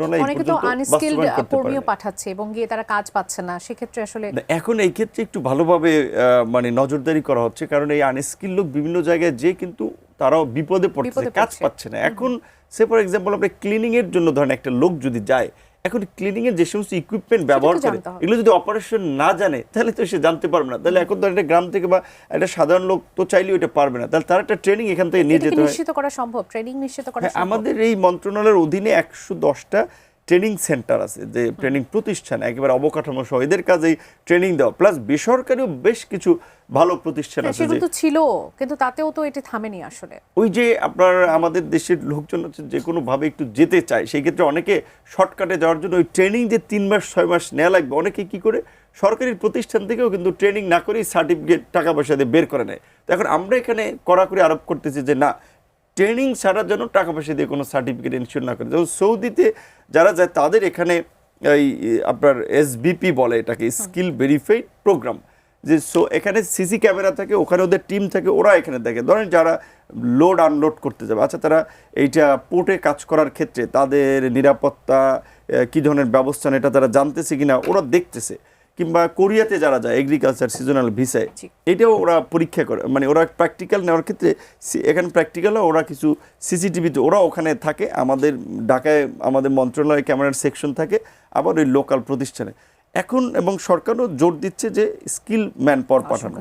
অনেকে তো আনস্কিলড কর্মীও পাঠাচ্ছে এবং গিয়ে তারা কাজ পাচ্ছে না, সেক্ষেত্রে আসলে এখন এই ক্ষেত্রে একটু ভালোভাবে মানে নজরদারি করা হচ্ছে, কারণ এই আনস্কিল লোক বিভিন্ন জায়গায় যে কিন্তু তারাও বিপদে পড়ছে, কাজ পাচ্ছে না। এখন সে ফর এক্সাম্পল আপনি ক্লিনিং এর জন্য ধরেন একটা লোক যদি যায়, এখন ক্লিনিং এর যে সমস্ত ইকুইপমেন্ট ব্যবহার করে এগুলো যদি অপারেশন না জানে তাহলে তো সে জানতে পারবে না। তাহলে এখন ধরেন একটা গ্রাম থেকে বা একটা সাধারণ লোক তো চাইলেও এটা পারবে না, তাহলে তার একটা ট্রেনিং এখান থেকে নিয়ে যেতে হয়। নিশ্চিত করা সম্ভব, ট্রেনিং নিশ্চিত করা সম্ভব। আমাদের এই মন্ত্রণালয়ের অধীনে 110টা ট্রেনিং সেন্টার আছে, যে ট্রেনিং প্রতিষ্ঠান একেবারে অবকাঠামো সহ, এদের কাজেই ট্রেনিং দেওয়া, প্লাস বেসরকারিও বেশ কিছু ভালো প্রতিষ্ঠান আছে। সেগুলো তো ছিল, কিন্তু তাতেও তো এটা থামেনি আসলে। ওই যে আপনার আমাদের দেশের লোকজন হচ্ছে যে কোনো ভাবে একটু যেতে চায়, সেই ক্ষেত্রে অনেকে শর্টকাটে যাওয়ার জন্য ওই ট্রেনিং যে 3 মাস 6 মাস নেওয়া লাগবে, অনেকে কি করে সরকারি প্রতিষ্ঠান থেকেও কিন্তু ট্রেনিং না করেই সার্টিফিকেট টাকা পয়সা দিয়ে বের করে নেয়। তো এখন আমরা এখানে কড়াকড়ি আরোপ করতেছি যে না, ট্রেনিং ছাড়ার জন্য টাকা পয়সা দিয়ে কোনো সার্টিফিকেট ইনশিওর না করে। যেমন সৌদিতে যারা যায় তাদের এখানে এই আপনার এসবিপি বলে এটাকে, স্কিল ভেরিফাইড প্রোগ্রাম, যে এখানে সিসি ক্যামেরা থাকে, ওখানে ওদের টিম থাকে, ওরা এখানে দেখে। ধরেন যারা লোড আনলোড করতে যাবে, আচ্ছা তারা এইটা পোর্টে কাজ করার ক্ষেত্রে তাদের নিরাপত্তা কী ধরনের ব্যবস্থা এটা তারা জানতেছে কিনা ওরা দেখতেছে। কিংবা কোরিয়াতে যারা যায় এগ্রিকালচার সিজনাল ভিসায়, এটাও ওরা পরীক্ষা করে, মানে ওরা প্র্যাকটিক্যাল নেওয়ার ক্ষেত্রে এখানে প্র্যাকটিক্যাল ওরা কিছু সিসিটিভিতে ওরা ওখানে থাকে, আমাদের ঢাকায় আমাদের মন্ত্রণালয়ে ক্যামেরার সেকশন থাকে, আবার ওই লোকাল প্রতিষ্ঠানে এখন। এবং সরকারও জোর দিচ্ছে যে স্কিল ম্যান পাওয়ার পাঠানো।